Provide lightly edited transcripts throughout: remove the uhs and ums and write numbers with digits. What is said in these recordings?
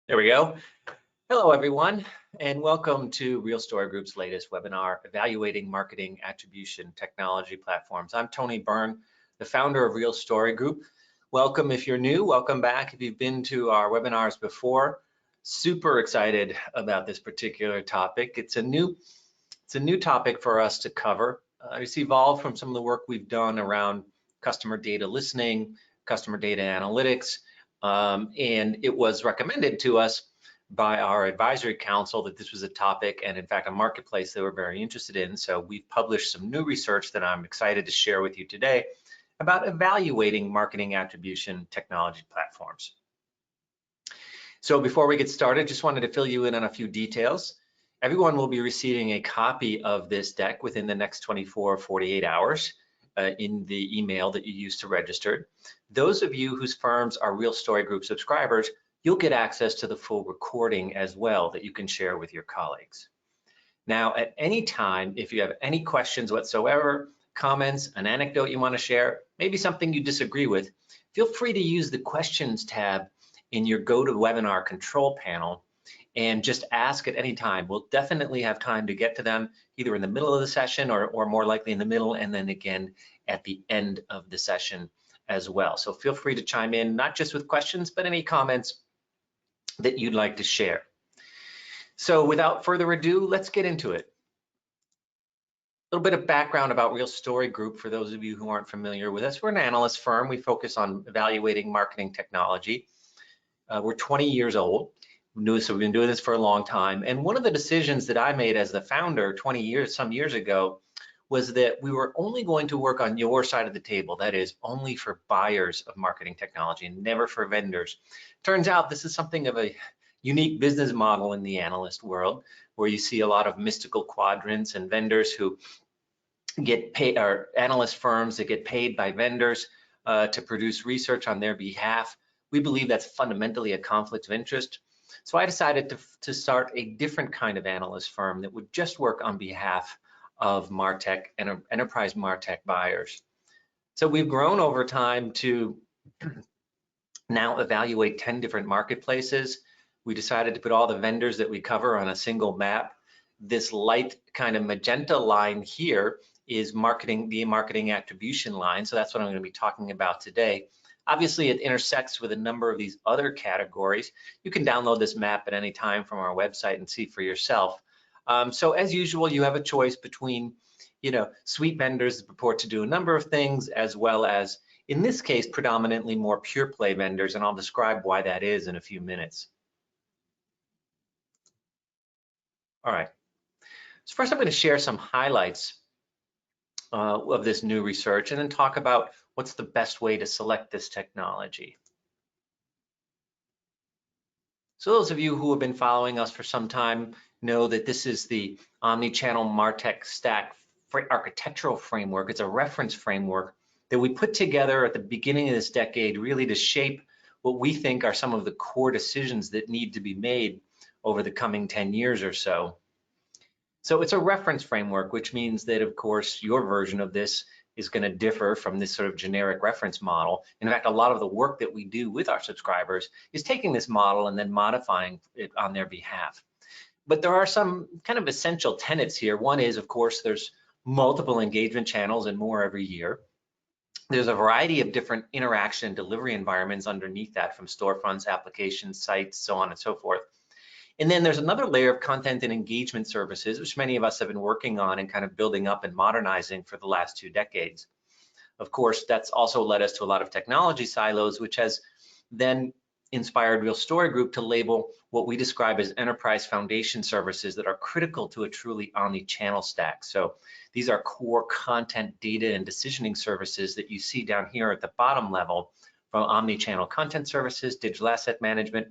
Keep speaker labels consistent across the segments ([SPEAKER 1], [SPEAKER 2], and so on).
[SPEAKER 1] There we go. Hello, everyone, and welcome to Real Story Group's latest webinar, Evaluating Marketing Attribution Technology Platforms. I'm Tony Byrne, the founder of Real Story Group. Welcome if you're new, welcome back if you've been to our webinars before. Super excited about this particular topic. It's a new topic for us to cover. It's evolved from some of the work we've done around customer data listening, customer data analytics, and it was recommended to us by our advisory council that this was a topic and in fact a marketplace they were very interested in. So we've published some new research that I'm excited to share with you today about evaluating marketing attribution technology platforms. So before we get started, just wanted to fill you in on a few details. Everyone will be receiving a copy of this deck within the next 24 or 48 hours. In the email that you used to register. Those of you whose firms are Real Story Group subscribers, you'll get access to the full recording as well that you can share with your colleagues. Now, at any time, if you have any questions whatsoever, comments, an anecdote you want to share, maybe something you disagree with, feel free to use the questions tab in your GoToWebinar control panel and just ask at any time. We'll definitely have time to get to them either in the middle of the session or more likely in the middle, and then again at the end of the session as well. So feel free to chime in, not just with questions, but any comments that you'd like to share. So without further ado, let's get into it. A little bit of background about Real Story Group for those of you who aren't familiar with us. We're an analyst firm. We focus on evaluating marketing technology. We're 20 years old. So we've been doing this for a long time. And one of the decisions that I made as the founder some years ago, was that we were only going to work on your side of the table. That is only for buyers of marketing technology and never for vendors. Turns out this is something of a unique business model in the analyst world, where you see a lot of mystical quadrants and vendors who get paid, or analyst firms that get paid by vendors to produce research on their behalf. We believe that's fundamentally a conflict of interest. So I decided to start a different kind of analyst firm that would just work on behalf of martech and enterprise martech buyers. So we've grown over time to now evaluate 10 different marketplaces. We decided to put all the vendors that we cover on a single map. This light kind of magenta line here is the marketing attribution line. So that's what I'm going to be talking about today. Obviously, it intersects with a number of these other categories. You can download this map at any time from our website and see for yourself. So as usual, you have a choice between, suite vendors that purport to do a number of things, as well as, in this case, predominantly more pure play vendors, and I'll describe why that is in a few minutes. All right. So first, I'm going to share some highlights of this new research, and then talk about what's the best way to select this technology. So those of you who have been following us for some time know that this is the Omnichannel martech stack architectural framework. It's a reference framework that we put together at the beginning of this decade, really to shape what we think are some of the core decisions that need to be made over the coming 10 years or so. So it's a reference framework, which means that, of course, your version of this is going to differ from this sort of generic reference model. In fact, a lot of the work that we do with our subscribers is taking this model and then modifying it on their behalf. But there are some kind of essential tenets here. One is, of course, there's multiple engagement channels and more every year. There's a variety of different interaction and delivery environments underneath that, from storefronts, applications, sites, so on and so forth. And then there's another layer of content and engagement services, which many of us have been working on and kind of building up and modernizing for the last 2 decades. Of course, that's also led us to a lot of technology silos, which has then inspired Real Story Group to label what we describe as enterprise foundation services that are critical to a truly omni-channel stack. So these are core content, data, and decisioning services that you see down here at the bottom level, from omni-channel content services, digital asset management,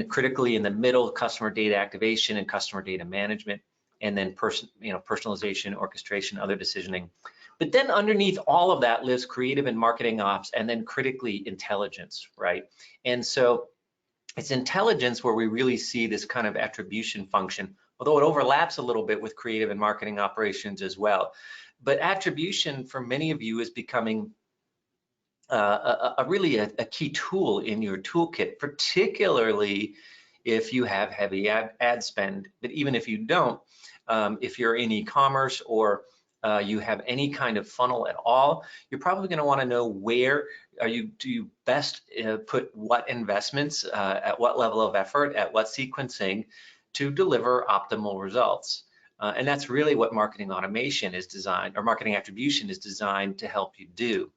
[SPEAKER 1] critically in the middle, customer data activation and customer data management, and then personalization, orchestration, other decisioning. But then underneath all of that lives creative and marketing ops, and then critically intelligence, right? And so it's intelligence where we really see this kind of attribution function, although it overlaps a little bit with creative and marketing operations as well. But attribution for many of you is becoming really a key tool in your toolkit, particularly if you have heavy ad spend. But even if you don't, if you're in e-commerce or you have any kind of funnel at all, you're probably going to want to know where do you best put what investments at what level of effort, at what sequencing to deliver optimal results. And that's really what marketing automation is designed, or marketing attribution is designed to help you do.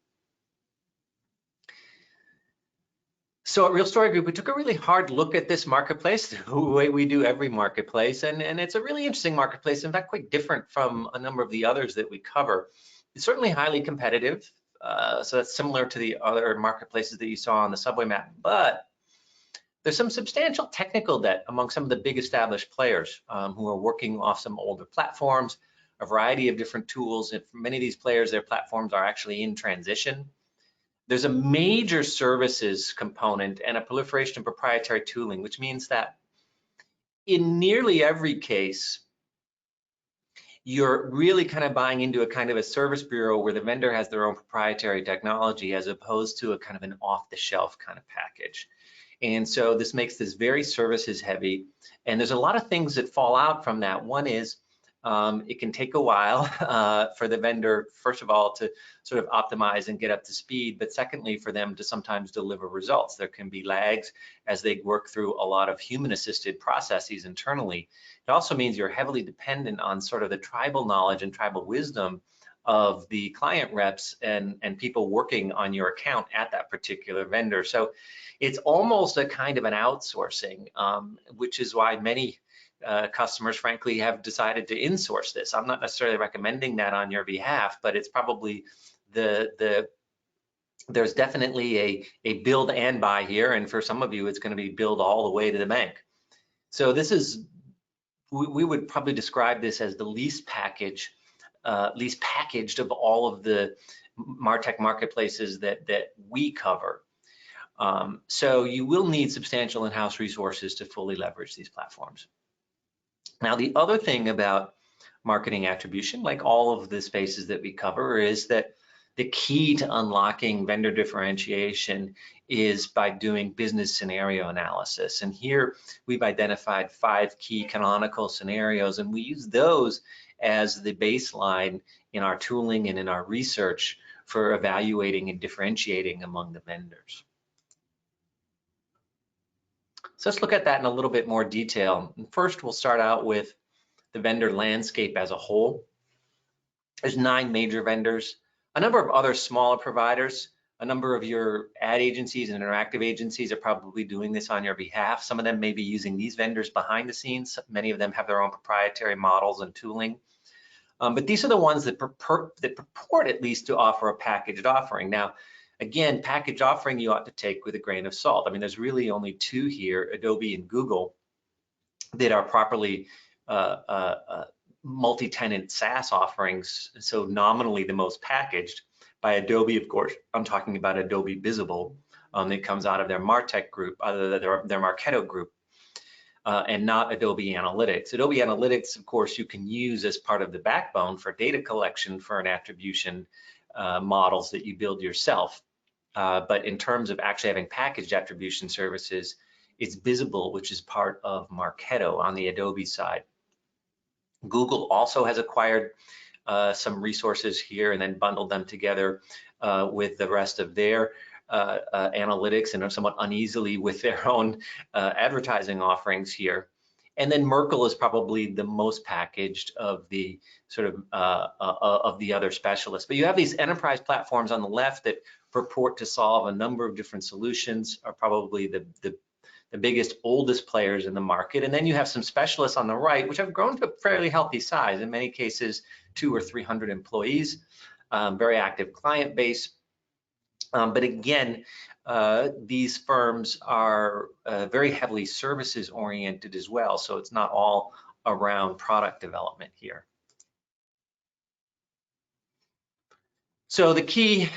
[SPEAKER 1] So at Real Story Group, we took a really hard look at this marketplace, the way we do every marketplace, and it's a really interesting marketplace, in fact, quite different from a number of the others that we cover. It's certainly highly competitive, so that's similar to the other marketplaces that you saw on the subway map, but there's some substantial technical debt among some of the big established players who are working off some older platforms, a variety of different tools, and for many of these players, their platforms are actually in transition. There's a major services component and a proliferation of proprietary tooling, which means that in nearly every case, you're really kind of buying into a kind of a service bureau where the vendor has their own proprietary technology as opposed to a kind of an off-the-shelf kind of package. And so this makes this very services heavy. And there's a lot of things that fall out from that. One is it can take a while for the vendor, first of all, to sort of optimize and get up to speed, but secondly, for them to sometimes deliver results. There can be lags as they work through a lot of human-assisted processes internally. It also means you're heavily dependent on sort of the tribal knowledge and tribal wisdom of the client reps and people working on your account at that particular vendor. So it's almost a kind of an outsourcing, which is why many customers, frankly, have decided to insource this. I'm not necessarily recommending that on your behalf, but it's probably there's definitely a build and buy here, and for some of you, it's going to be build all the way to the bank. So this is, we would probably describe this as the least packaged of all of the martech marketplaces that we cover. So you will need substantial in-house resources to fully leverage these platforms. Now, the other thing about marketing attribution, like all of the spaces that we cover, is that the key to unlocking vendor differentiation is by doing business scenario analysis. And here we've identified 5 key canonical scenarios, and we use those as the baseline in our tooling and in our research for evaluating and differentiating among the vendors. So let's look at that in a little bit more detail. And first, we'll start out with the vendor landscape as a whole. There's 9 major vendors, a number of other smaller providers. A number of your ad agencies and interactive agencies are probably doing this on your behalf. Some of them may be using these vendors behind the scenes. Many of them have their own proprietary models and tooling. But these are the ones that purport at least to offer a packaged offering. Now, again, package offering you ought to take with a grain of salt. I mean, there's really only 2 here, Adobe and Google, that are properly multi-tenant SaaS offerings, so nominally the most packaged. By Adobe, of course, I'm talking about Adobe Visible that comes out of their martech group, their Marketo group, and not Adobe Analytics. Adobe Analytics, of course, you can use as part of the backbone for data collection for an attribution models that you build yourself. But in terms of actually having packaged attribution services, it's Visible, which is part of Marketo on the Adobe side. Google also has acquired some resources here and then bundled them together with the rest of their analytics and somewhat uneasily with their own advertising offerings here. And then Merkle is probably the most packaged of the sort of the other specialists. But you have these enterprise platforms on the left that purport to solve a number of different solutions, are probably the biggest, oldest players in the market. And then you have some specialists on the right, which have grown to a fairly healthy size, in many cases 200 or 300 employees, very active client base. But again, these firms are very heavily services oriented as well, so it's not all around product development here. So the key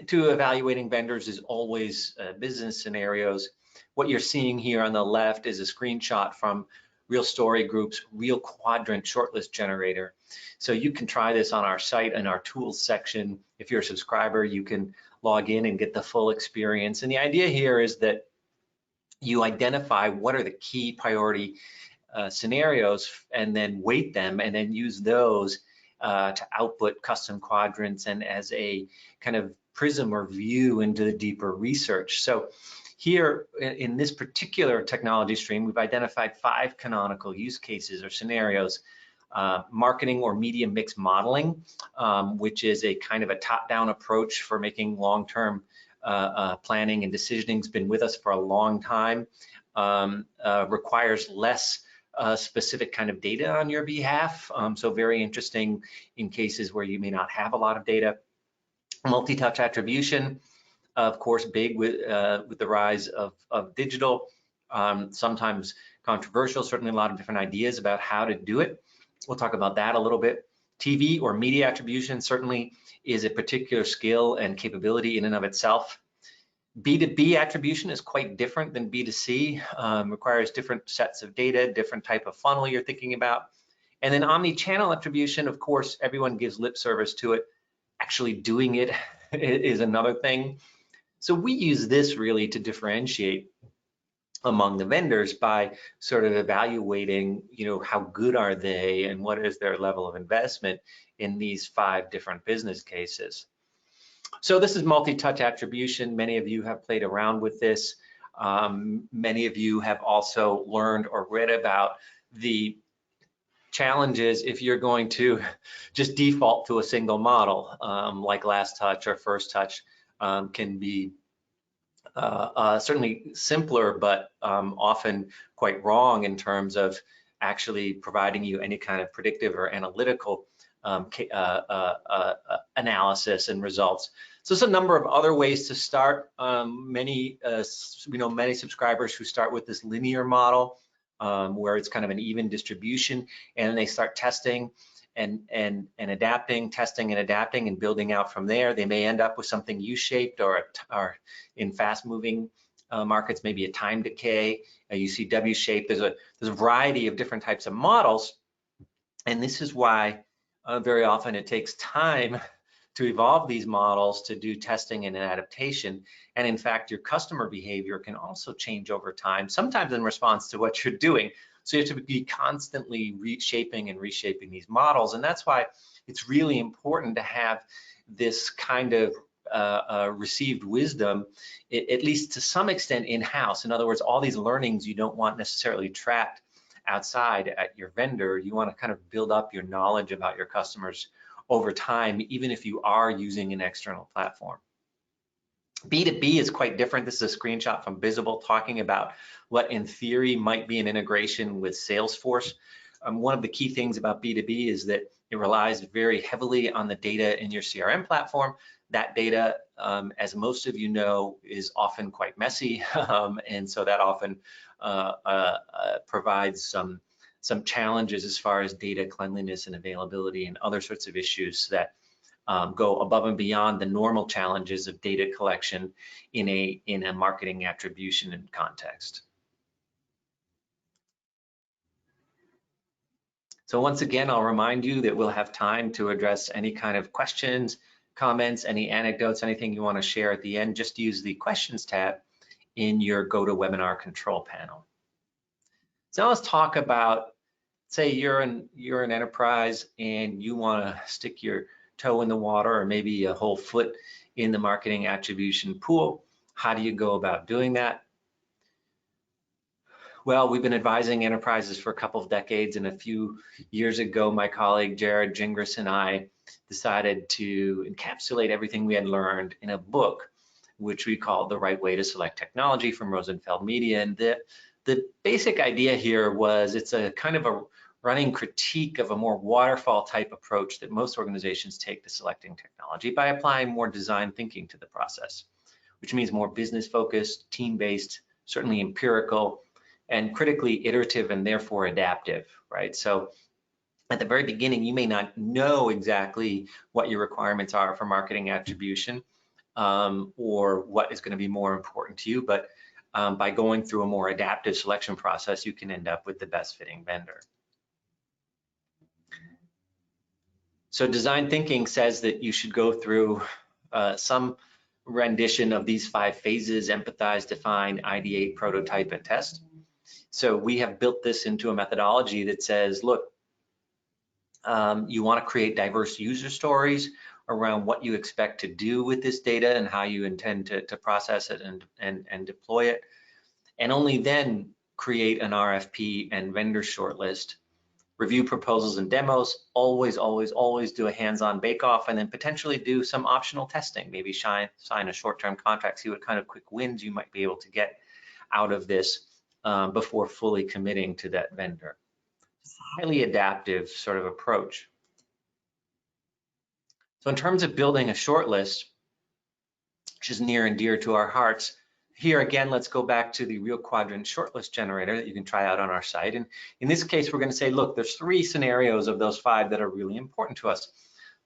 [SPEAKER 1] to evaluating vendors is always business scenarios. What you're seeing here on the left is a screenshot from Real Story Group's Real Quadrant Shortlist Generator. So you can try this on our site in our tools section. If you're a subscriber, you can log in and get the full experience. And the idea here is that you identify what are the key priority scenarios and then weight them and then use those to output custom quadrants and as a kind of prism or view into the deeper research. So here in this particular technology stream, we've identified 5 canonical use cases or scenarios. Marketing or media mix modeling, which is a kind of a top-down approach for making long-term planning and decisioning. Has been with us for a long time, requires less specific kind of data on your behalf. So very interesting in cases where you may not have a lot of data. Multi-touch attribution, of course, big with the rise of digital, sometimes controversial, certainly a lot of different ideas about how to do it. We'll talk about that a little bit. TV or media attribution certainly is a particular skill and capability in and of itself. B2B attribution is quite different than B2C, requires different sets of data, different type of funnel you're thinking about. And then omni-channel attribution, of course, everyone gives lip service to it. Actually doing it is another thing. So we use this really to differentiate among the vendors by sort of evaluating, how good are they and what is their level of investment in these 5 different business cases. So this is multi-touch attribution. Many of you have played around with this. Many of you have also learned or read about the challenges if you're going to just default to a single model, like last touch or first touch can be certainly simpler, but often quite wrong in terms of actually providing you any kind of predictive or analytical analysis and results. So there's a number of other ways to start. Many subscribers who start with this linear model, where it's kind of an even distribution, and they start testing and adapting, testing and adapting and building out from there. They may end up with something U-shaped or in fast-moving markets, maybe a time decay. You see W-shaped. There's a variety of different types of models, and this is why very often it takes time to evolve these models to do testing and adaptation. And in fact, your customer behavior can also change over time, sometimes in response to what you're doing. So you have to be constantly reshaping and reshaping these models. And that's why it's really important to have this kind of received wisdom, at least to some extent in-house. In other words, all these learnings you don't want necessarily tracked outside at your vendor. You want to kind of build up your knowledge about your customers over time, even if you are using an external platform. B2B is quite different. This is a screenshot from Visible talking about what in theory might be an integration with Salesforce. One of the key things about B2B is that it relies very heavily on the data in your CRM platform. That data, as most of you know, is often quite messy, and so that often provides some challenges as far as data cleanliness and availability and other sorts of issues that go above and beyond the normal challenges of data collection in a marketing attribution and context. So once again, I'll remind you that we'll have time to address any kind of questions, comments, any anecdotes, anything you want to share at the end. Just use the questions tab in your GoToWebinar control panel. So now let's talk about, say you're an enterprise and you want to stick your toe in the water or maybe a whole foot in the marketing attribution pool. How do you go about doing that? Well, we've been advising enterprises for a couple of decades, and a few years ago, my colleague Jared Gingras and I decided to encapsulate everything we had learned in a book, which we called The Right Way to Select Technology from Rosenfeld Media. And the basic idea here was it's a kind of a running critique of a more waterfall type approach that most organizations take to selecting technology by applying more design thinking to the process, which means more business focused, team-based, certainly empirical, and critically iterative and therefore adaptive, right? So at the very beginning, you may not know exactly what your requirements are for marketing attribution or what is going to be more important to you, but by going through a more adaptive selection process, you can end up with the best fitting vendor. So design thinking says that you should go through some rendition of these 5 phases: empathize, define, ideate, prototype, and test. So we have built this into a methodology that says, look, you want to create diverse user stories around what you expect to do with this data and how you intend to process it and deploy it. And only then create an RFP and vendor shortlist, review proposals and demos, always do a hands-on bake-off, and then potentially do some optional testing, maybe sign a short-term contract, see what kind of quick wins you might be able to get out of this before fully committing to that vendor. It's a highly adaptive sort of approach. So in terms of building a shortlist, which is near and dear to our hearts, here again, let's go back to the Real Quadrant shortlist generator that you can try out on our site. And in this case, we're going to say, look, there's 3 scenarios of those 5 that are really important to us: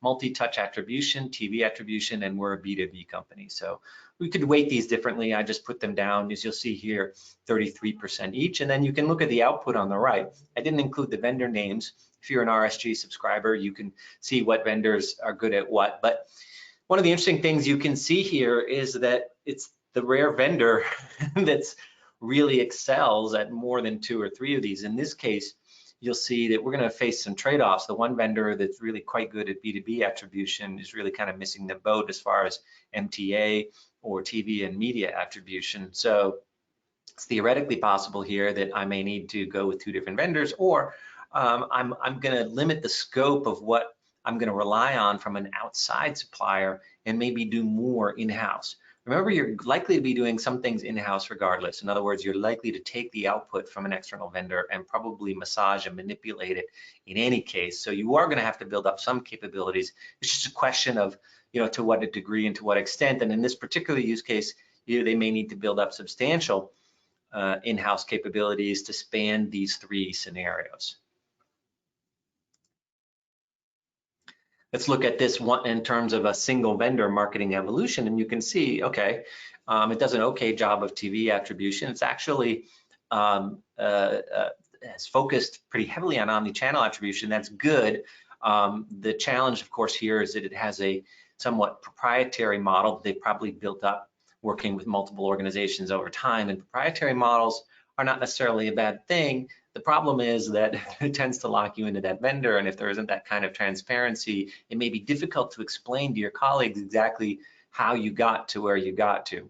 [SPEAKER 1] multi-touch attribution, TV attribution, and we're a B2B company. So we could weight these differently. I just put them down, as you'll see here, 33% each. And then you can look at the output on the right. I didn't include the vendor names. If you're an RSG subscriber, you can see what vendors are good at what. But one of the interesting things you can see here is that it's the rare vendor that's really excels at more than 2 or 3 of these. In this case, you'll see that we're going to face some trade-offs. The one vendor that's really quite good at B2B attribution is really kind of missing the boat as far as MTA or TV and media attribution. So it's theoretically possible here that I may need to go with 2 different vendors, or I'm going to limit the scope of what I'm going to rely on from an outside supplier and maybe do more in-house. Remember, you're likely to be doing some things in-house regardless. In other words, you're likely to take the output from an external vendor and probably massage and manipulate it in any case. So you are going to have to build up some capabilities. It's just a question of, to what degree and to what extent. And in this particular use case, they may need to build up substantial in-house capabilities to span these 3 scenarios. Let's look at this one in terms of a single vendor marketing evolution, and you can see, okay, it does an okay job of TV attribution. It's actually has focused pretty heavily on omnichannel attribution. That's good. The challenge, of course, here is that it has a somewhat proprietary model that they probably built up working with multiple organizations over time, and proprietary models are not necessarily a bad thing. The problem is that it tends to lock you into that vendor, and if there isn't that kind of transparency, it may be difficult to explain to your colleagues exactly how you got to where you got to.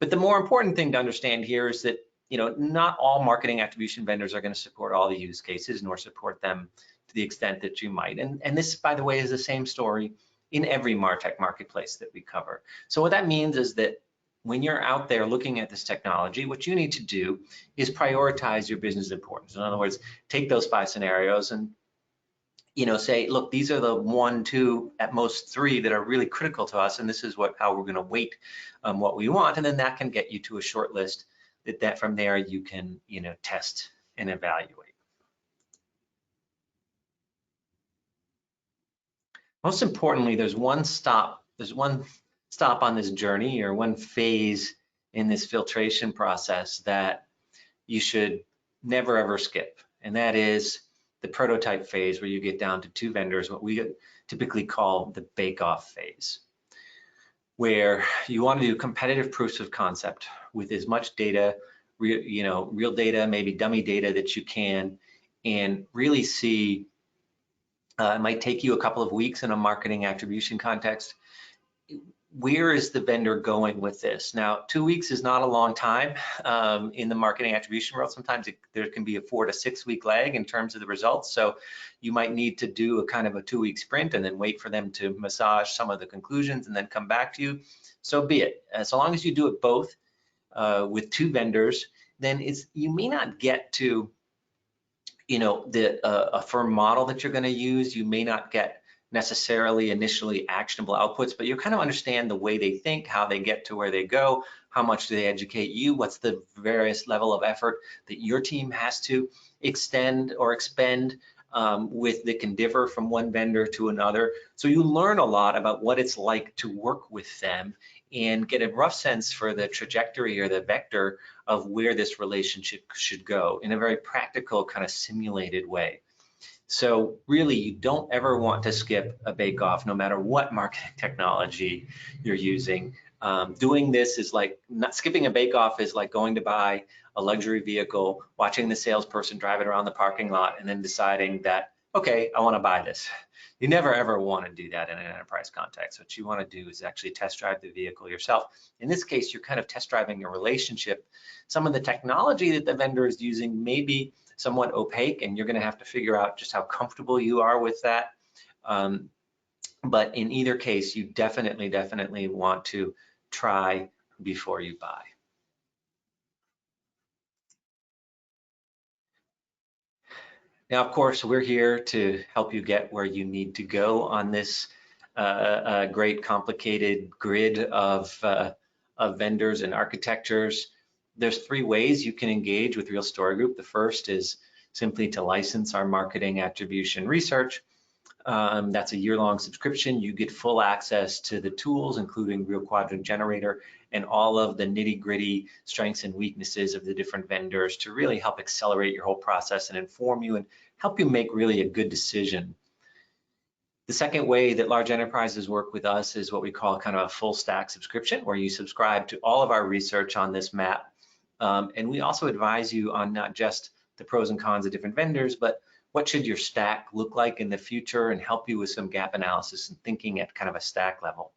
[SPEAKER 1] But the more important thing to understand here is that not all marketing attribution vendors are going to support all the use cases, nor support them to the extent that you might. And this, by the way, is the same story in every martech marketplace that we cover. So what that means is that when you're out there looking at this technology, what you need to do is prioritize your business importance. In other words, take those 5 scenarios and say, look, these are the 1, 2, at most 3 that are really critical to us, and this is how we're going to weight what we want, and then that can get you to a short list that from there you can test and evaluate. Most importantly, there's one stop on this journey, or one phase in this filtration process that you should never ever skip, and that is the prototype phase, where you get down to 2 vendors, what we typically call the bake-off phase, where you want to do competitive proofs of concept with as much data, real data, maybe dummy data that you can, and really see. It might take you a couple of weeks in a marketing attribution context. Where is the vendor going with this? Now, 2 weeks is not a long time in the marketing attribution world. Sometimes there can be a 4 to 6 week lag in terms of the results. So you might need to do a kind of a 2-week sprint and then wait for them to massage some of the conclusions and then come back to you. So be it. So long as you do it both with 2 vendors, then you may not get to a firm model that you're going to use. You may not get necessarily initially actionable outputs, but you kind of understand the way they think, how they get to where they go, how much do they educate you, what's the various level of effort that your team has to extend or expend that can differ from one vendor to another. So you learn a lot about what it's like to work with them and get a rough sense for the trajectory or the vector of where this relationship should go in a very practical, kind of simulated way. So really, you don't ever want to skip a bake-off, no matter what marketing technology you're using. Doing this is like, not skipping a bake-off is like going to buy a luxury vehicle, watching the salesperson drive it around the parking lot, and then deciding that, okay, I want to buy this. You never ever want to do that in an enterprise context. What you want to do is actually test drive the vehicle yourself. In this case, you're kind of test driving a relationship. Some of the technology that the vendor is using may be somewhat opaque, and you're going to have to figure out just how comfortable you are with that. But in either case, you definitely want to try before you buy. Now, of course, we're here to help you get where you need to go on this great complicated grid of vendors and architectures. There's 3 ways you can engage with Real Story Group. The first is simply to license our marketing attribution research. That's a year-long subscription. You get full access to the tools, including Real Quadrant Generator and all of the nitty-gritty strengths and weaknesses of the different vendors to really help accelerate your whole process and inform you and help you make really a good decision. The second way that large enterprises work with us is what we call kind of a full stack subscription, where you subscribe to all of our research on this map. And we also advise you on not just the pros and cons of different vendors, but what should your stack look like in the future, and help you with some gap analysis and thinking at kind of a stack level.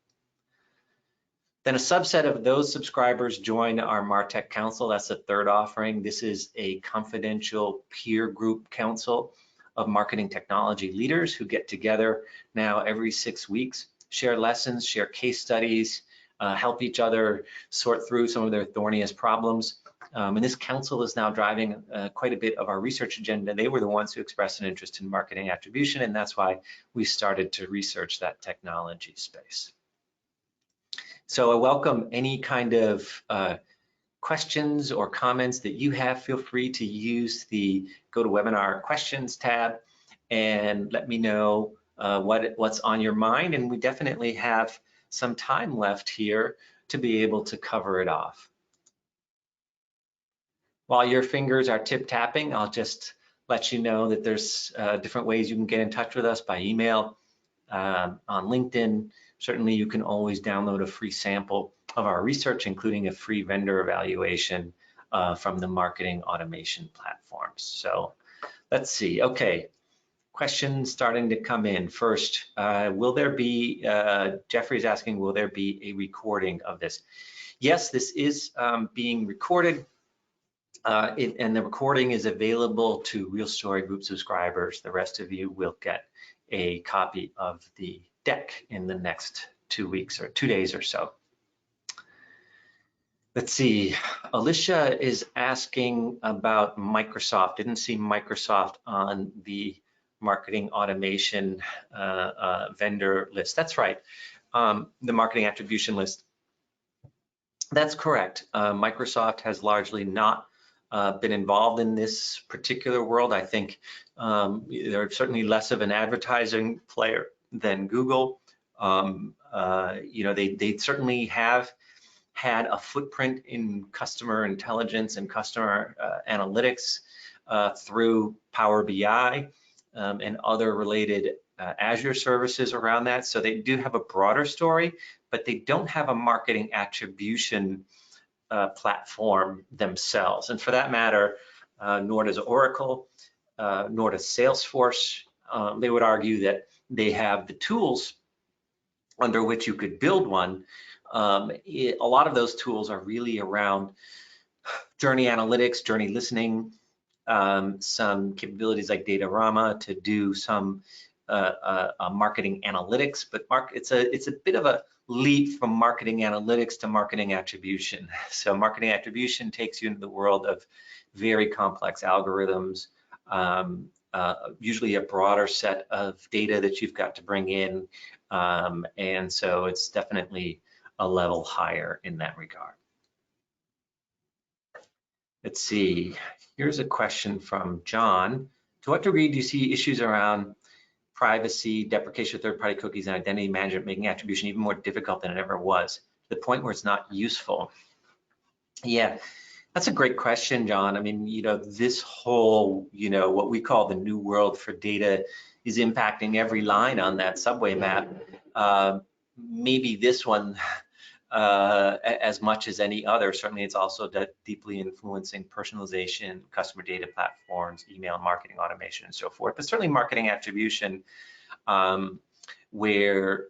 [SPEAKER 1] Then a subset of those subscribers join our martech council. That's the third offering. This is a confidential peer group council of marketing technology leaders who get together now every 6 weeks, share lessons, share case studies, help each other sort through some of their thorniest problems. And this council is now driving quite a bit of our research agenda. They were the ones who expressed an interest in marketing attribution, and that's why we started to research that technology space. So I welcome any kind of questions or comments that you have. Feel free to use the GoToWebinar questions tab and let me know what's on your mind. And we definitely have some time left here to be able to cover it off. While your fingers are tip-tapping, I'll just let you know that there's different ways you can get in touch with us by email, on LinkedIn. Certainly, you can always download a free sample of our research, including a free vendor evaluation from the marketing automation platforms. So let's see. Okay, questions starting to come in. First, will there be, Jeffrey's asking, will there be a recording of this? Yes, this is being recorded. And the recording is available to Real Story Group subscribers. The rest of you will get a copy of the deck in the next 2 weeks or 2 days or so. Let's see, Alicia is asking about Microsoft. Didn't see Microsoft on the marketing automation vendor list. That's right, the marketing attribution list. That's correct. Microsoft has largely not been involved in this particular world. I think they're certainly less of an advertising player than Google. You know, they certainly have had a footprint in customer intelligence and customer analytics through Power BI and other related Azure services around that. So they do have a broader story, but they don't have a marketing attribution platform themselves. And for that matter, nor does Oracle, nor does Salesforce. They would argue that they have the tools under which you could build one. A lot of those tools are really around journey analytics, journey listening, some capabilities like Datorama to do some marketing analytics, but it's a bit of a leap from marketing analytics to marketing attribution. So marketing attribution takes you into the world of very complex algorithms, usually a broader set of data that you've got to bring in, and so it's definitely a level higher in that regard. Let's see, here's a question from John. To what degree do you see issues around privacy, deprecation of third-party cookies, and identity management making attribution even more difficult than it ever was, to the point where it's not useful? Yeah, That's a great question, John. I mean, this whole, what we call the new world for data is impacting every line on that subway map. Maybe this one as much as any other. Certainly, it's also deeply influencing personalization, customer data platforms, email marketing automation, and so forth. But certainly, marketing attribution, where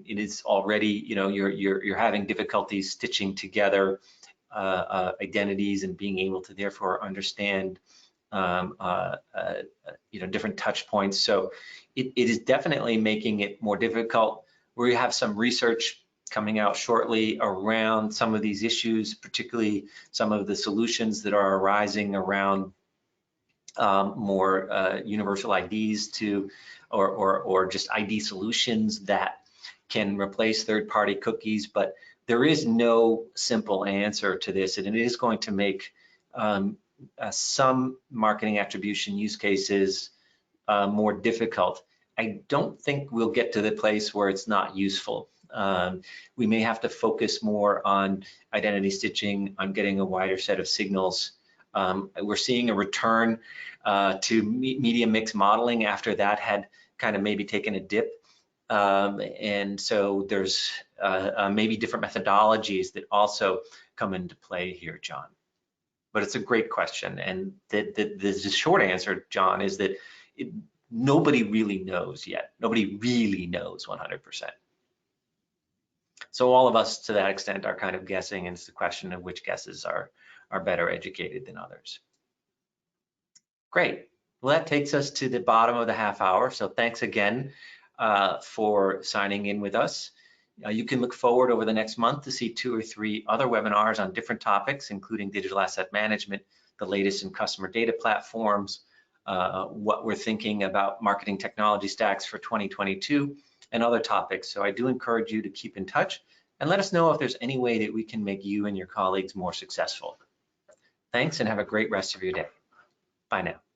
[SPEAKER 1] it is already, you're having difficulties stitching together identities and being able to therefore understand different touch points. So it is definitely making it more difficult. We have some research coming out shortly around some of these issues, particularly some of the solutions that are arising around more universal IDs or just ID solutions that can replace third-party cookies. But there is no simple answer to this, and it is going to make some marketing attribution use cases more difficult. I don't think we'll get to the place where it's not useful. We may have to focus more on identity stitching, on getting a wider set of signals. We're seeing a return to media mix modeling after that had kind of maybe taken a dip. And so there's maybe different methodologies that also come into play here, John. But it's a great question. And the short answer, John, is that nobody really knows yet. Nobody really knows 100%. So all of us, to that extent, are kind of guessing, and it's the question of which guesses are better educated than others. Great. Well, that takes us to the bottom of the half hour. So thanks again for signing in with us. You can look forward over the next month to see 2 or 3 other webinars on different topics, including digital asset management, the latest in customer data platforms, what we're thinking about marketing technology stacks for 2022, and other topics. So I do encourage you to keep in touch and let us know if there's any way that we can make you and your colleagues more successful. Thanks, and have a great rest of your day. Bye now.